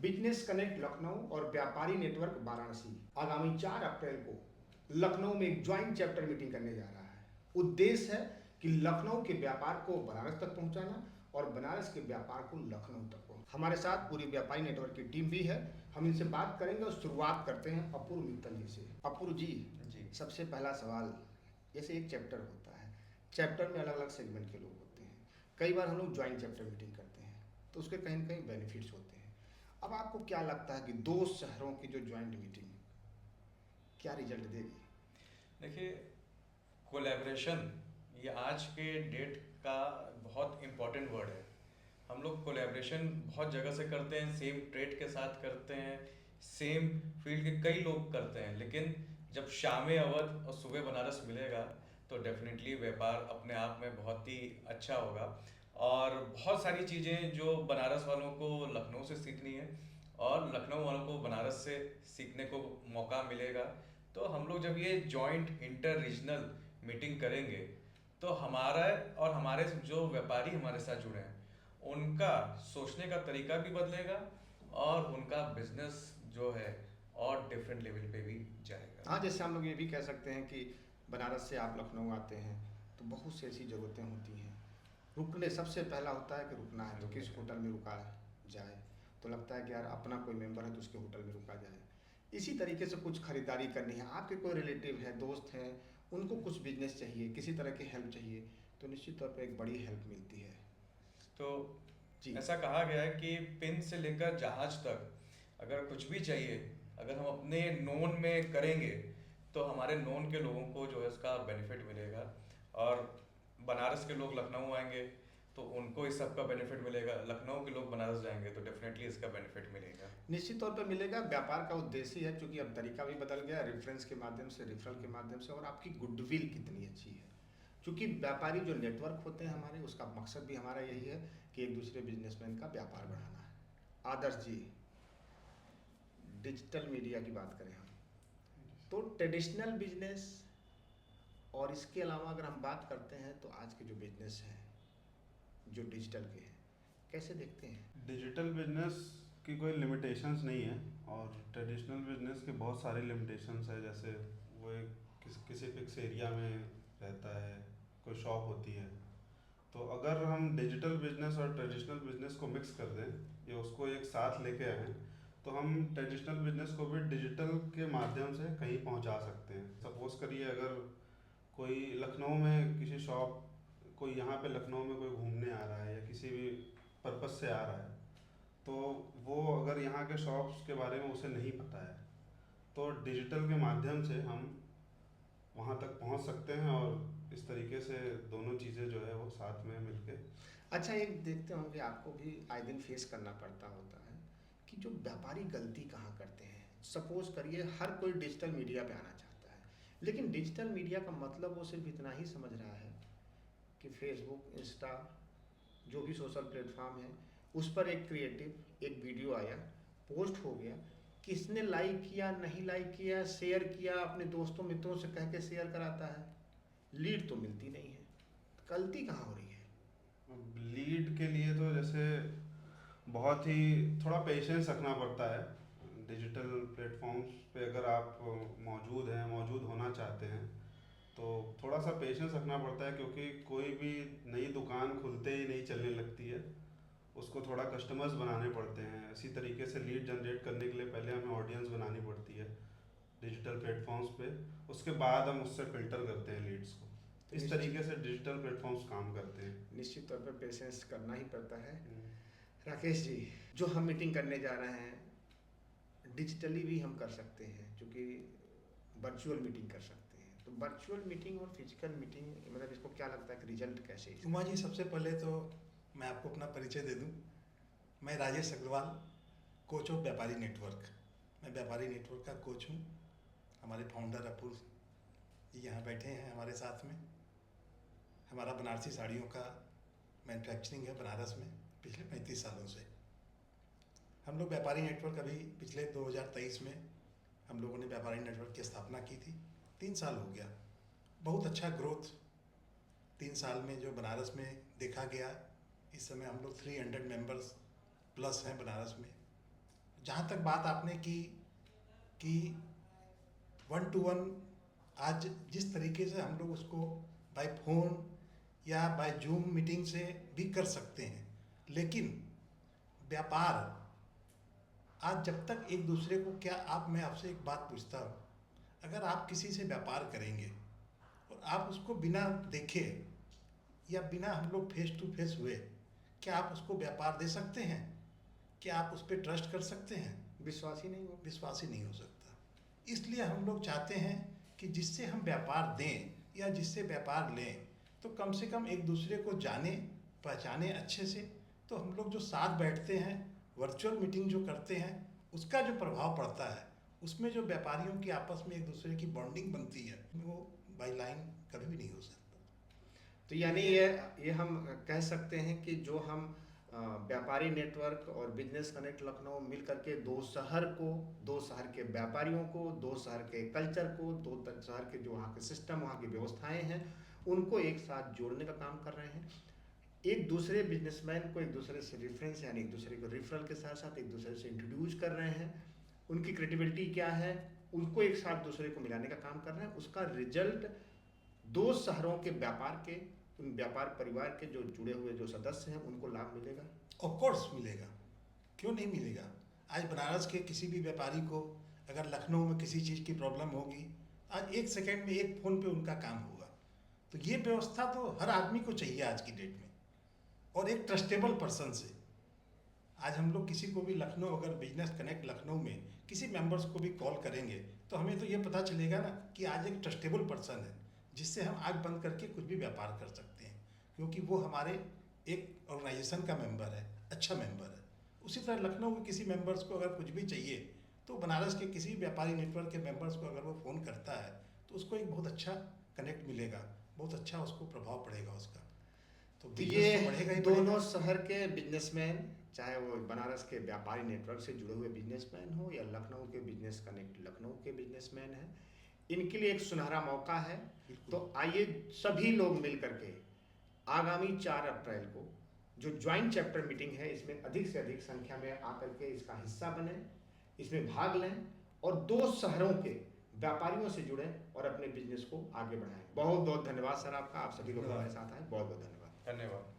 Business connect Lucknow और व्यापारी network Varanasi आगामी 4 अप्रैल को लखनऊ में एक ज्वाइंट चैप्टर मीटिंग करने जा रहा है। उद्देश्य है कि लखनऊ के व्यापार को बनारस तक पहुंचाना और बनारस के व्यापार को लखनऊ तक पहुंचाना। हमारे साथ पूरी व्यापारी नेटवर्क की टीम भी है, हम इनसे बात करेंगे और शुरुआत करते हैं अपूर्व मित्तल जी से। अपूर्व जी, सबसे पहला सवाल, जैसे एक चैप्टर होता है, चैप्टर में अलग अलग सेगमेंट के लोग होते हैं, कई बार हम लोग ज्वाइंट चैप्टर मीटिंग करते हैं तो उसके कहीं ना कहीं बेनिफिट्स होते हैं। अब आपको क्या लगता है कि दो शहरों की जो ज्वाइंट मीटिंग क्या रिजल्ट देगी? देखिए, कोलैबोरेशन ये आज के डेट का बहुत इम्पोर्टेंट वर्ड है। हम लोग कोलैबोरेशन बहुत जगह से करते हैं, सेम ट्रेड के साथ करते हैं, सेम फील्ड के कई लोग करते हैं, लेकिन जब शाम अवध और सुबह बनारस मिलेगा तो डेफिनेटली व्यापार अपने आप में बहुत ही अच्छा होगा। और बहुत सारी चीज़ें जो बनारस वालों को लखनऊ से सीखनी है और लखनऊ वालों को बनारस से सीखने को मौका मिलेगा। तो हम लोग जब ये जॉइंट इंटर रीजनल मीटिंग करेंगे तो हमारा और हमारे जो व्यापारी हमारे साथ जुड़े हैं उनका सोचने का तरीका भी बदलेगा और उनका बिजनेस जो है और डिफरेंट लेवल पे भी जाएगा। हाँ, जैसे हम लोग ये भी कह सकते हैं कि बनारस से आप लखनऊ आते हैं तो बहुत सी ऐसी ज़रूरतें होती हैं, रुकने सबसे पहला होता है कि रुकना है तो किस होटल में रुका जाए, तो लगता है कि यार अपना कोई मेंबर है तो उसके होटल में रुका जाए। इसी तरीके से कुछ खरीदारी करनी है, आपके कोई रिलेटिव हैं, दोस्त हैं, उनको कुछ बिजनेस चाहिए, किसी तरह की हेल्प चाहिए, तो निश्चित तौर पर एक बड़ी हेल्प मिलती है। तो जी, ऐसा कहा गया है कि पिन से लेकर जहाज तक अगर कुछ भी चाहिए, अगर हम अपने नोन में करेंगे तो हमारे नोन के लोगों को जो है इसका बेनिफिट मिलेगा। और बनारस के लोग लखनऊ आएंगे तो उनको इस सब का बेनिफिट मिलेगा, लखनऊ के लोग बनारस जाएंगे तो डेफिनेटली इसका बेनिफिट मिलेगा। निश्चित तौर पर मिलेगा। व्यापार का उद्देश्य ही है, क्योंकि अब तरीका भी बदल गया, रेफरेंस के माध्यम से, रेफरल के माध्यम से, और आपकी गुडविल कितनी अच्छी है। क्योंकि व्यापारी जो नेटवर्क होते हैं हमारे, उसका मकसद भी हमारा यही है कि एक दूसरे बिजनेसमैन का व्यापार बढ़ाना है। आदर्श जी, डिजिटल मीडिया की बात करें हम, तो ट्रेडिशनल बिजनेस और इसके अलावा अगर हम बात करते हैं तो आज के जो बिजनेस हैं जो डिजिटल के हैं, कैसे देखते हैं? डिजिटल बिजनेस की कोई लिमिटेशंस नहीं है और ट्रेडिशनल बिजनेस के बहुत सारे लिमिटेशंस है। जैसे वो एक किसी फिक्स एरिया में रहता है, कोई शॉप होती है। तो अगर हम डिजिटल बिजनेस और ट्रेडिशनल बिजनेस को मिक्स कर दें या उसको एक साथ लेके आएँ तो हम ट्रेडिशनल बिजनेस को भी डिजिटल के माध्यम से कहीं पहुंचा सकते हैं। सपोज़ करिए, अगर कोई लखनऊ में किसी शॉप, कोई यहाँ पे लखनऊ में कोई घूमने आ रहा है या किसी भी पर्पस से आ रहा है, तो वो अगर यहाँ के शॉप्स के बारे में उसे नहीं पता है तो डिजिटल के माध्यम से हम वहाँ तक पहुँच सकते हैं और इस तरीके से दोनों चीज़ें जो है वो साथ में मिलके। अच्छा, एक देखते होंगे आपको भी आए दिन फेस करना पड़ता होता है कि जो व्यापारी गलती कहाँ करते हैं। सपोज करिए हर कोई डिजिटल मीडिया पे आना चाहता है, लेकिन डिजिटल मीडिया का मतलब वो सिर्फ इतना ही समझ रहा है कि फेसबुक, इंस्टा, जो भी सोशल प्लेटफॉर्म है, उस पर एक क्रिएटिव एक वीडियो आया, पोस्ट हो गया, किसने लाइक किया, नहीं लाइक किया, शेयर किया, अपने दोस्तों मित्रों से कह के शेयर कराता है, लीड तो मिलती नहीं है। गलती कहाँ हो रही है? लीड के लिए तो जैसे बहुत ही थोड़ा पेशेंस रखना पड़ता है। डिजिटल प्लेटफॉर्म्स पे अगर आप मौजूद हैं, मौजूद होना चाहते हैं तो थोड़ा सा पेशेंस रखना पड़ता है, क्योंकि कोई भी नई दुकान खुलते ही नहीं चलने लगती है। उसको थोड़ा कस्टमर्स बनाने पड़ते हैं। इसी तरीके से लीड जनरेट करने के लिए पहले हमें ऑडियंस बनानी पड़ती है डिजिटल प्लेटफॉर्म्स पे, उसके बाद हम उससे फ़िल्टर करते हैं लीड्स को। इस तरीके से डिजिटल प्लेटफॉर्म्स काम करते हैं। निश्चित तौर पर पेशेंस करना ही पड़ता है। राकेश जी, जो हम मीटिंग करने जा रहे हैं डिजिटली भी हम कर सकते हैं, क्योंकि वर्चुअल मीटिंग कर सकते हैं, तो वर्चुअल मीटिंग और फिजिकल मीटिंग, मतलब इसको क्या लगता है कि रिजल्ट कैसे है? उमा जी, सबसे पहले तो मैं आपको अपना परिचय दे दूं। मैं राजेश अग्रवाल, कोच ऑफ व्यापारी नेटवर्क। मैं व्यापारी नेटवर्क का कोच हूं। हमारे फाउंडर अपूर्व ये यहाँ बैठे हैं हमारे साथ में। हमारा बनारसी साड़ियों का मैन्युफैक्चरिंग है बनारस में पिछले 35 सालों से। हम लोग व्यापारी नेटवर्क अभी पिछले 2023 में हम लोगों ने व्यापारी नेटवर्क की स्थापना की थी। 3 साल हो गया। बहुत अच्छा ग्रोथ 3 साल में जो बनारस में देखा गया। इस समय हम लोग 300 मेंबर्स प्लस हैं बनारस में, जहाँ तक बात आपने की कि 1-to-1 आज जिस तरीके से हम लोग उसको बाय फोन या बाय जूम मीटिंग से भी कर सकते हैं, लेकिन व्यापार आज जब तक एक दूसरे को मैं आपसे एक बात पूछता हूँ, अगर आप किसी से व्यापार करेंगे और आप उसको बिना देखे या बिना हम लोग फेस टू फेस हुए, क्या आप उसको व्यापार दे सकते हैं? क्या आप उस पर ट्रस्ट कर सकते हैं? विश्वास ही नहीं हो। विश्वास ही नहीं हो सकता। इसलिए हम लोग चाहते हैं कि जिससे हम व्यापार दें या जिससे व्यापार लें, तो कम से कम एक दूसरे को जाने पहचाने अच्छे से। तो हम लोग जो साथ बैठते हैं, वर्चुअल मीटिंग जो करते हैं, उसका जो प्रभाव पड़ता है, उसमें जो व्यापारियों की आपस में एक दूसरे की बॉन्डिंग बनती है, वो बाई लाइन कभी भी नहीं हो सकता। तो यानी ये हम कह सकते हैं कि जो हम व्यापारी नेटवर्क और बिजनेस कनेक्ट लखनऊ मिल करके दो शहर के व्यापारियों को, दो शहर के कल्चर को, दो शहर के जो वहाँ के सिस्टम, वहाँ की व्यवस्थाएं हैं, उनको एक साथ जोड़ने का काम कर रहे हैं। एक दूसरे बिजनेसमैन को एक दूसरे से रेफरेंस यानी एक दूसरे को रेफरल के साथ साथ एक दूसरे से इंट्रोड्यूस कर रहे हैं। उनकी क्रेडिबिलिटी क्या है, उनको एक साथ दूसरे को मिलाने का काम कर रहे हैं। उसका रिजल्ट दो शहरों के व्यापार के, उन व्यापार परिवार के जो जुड़े हुए जो सदस्य हैं, उनको लाभ मिलेगा। ऑफ कोर्स मिलेगा, क्यों नहीं मिलेगा। आज बनारस के किसी भी व्यापारी को अगर लखनऊ में किसी चीज़ की प्रॉब्लम होगी, आज 1 सेकेंड में एक फ़ोन पे उनका काम होगा। तो ये व्यवस्था तो हर आदमी को चाहिए आज की डेट में, और एक ट्रस्टेबल पर्सन से। आज हम लोग किसी को भी लखनऊ, अगर बिजनेस कनेक्ट लखनऊ में किसी मेंबर्स को भी कॉल करेंगे, तो हमें तो ये पता चलेगा ना कि आज एक ट्रस्टेबल पर्सन है जिससे हम आँख बंद करके कुछ भी व्यापार कर सकते हैं, क्योंकि वो हमारे एक ऑर्गेनाइजेशन का मेंबर है, अच्छा मेंबर है। उसी तरह लखनऊ के किसी मेंबर्स को अगर कुछ भी चाहिए, तो बनारस के किसी व्यापारी नेटवर्क के मेंबर्स को अगर वो फ़ोन करता है, तो उसको एक बहुत अच्छा कनेक्ट मिलेगा, बहुत अच्छा उसको प्रभाव पड़ेगा उसका। तो ये तो बढ़ेगा ही दोनों बढ़ेगा। शहर के बिजनेसमैन, चाहे वो बनारस के व्यापारी नेटवर्क से जुड़े हुए बिजनेसमैन हो या लखनऊ के बिजनेस कनेक्ट लखनऊ के बिजनेसमैन हैं, इनके लिए एक सुनहरा मौका है। तो आइए सभी लोग मिल करके आगामी 4 अप्रैल को जो ज्वाइंट चैप्टर मीटिंग है, इसमें अधिक से अधिक संख्या में आकर के इसका हिस्सा बने, इसमें भाग लें और दो शहरों के व्यापारियों से जुड़ें और अपने बिजनेस को आगे बढ़ाएं। बहुत बहुत धन्यवाद सर आपका, आप सभी लोग हमारे साथ आए, बहुत बहुत धन्यवाद। धन्यवाद।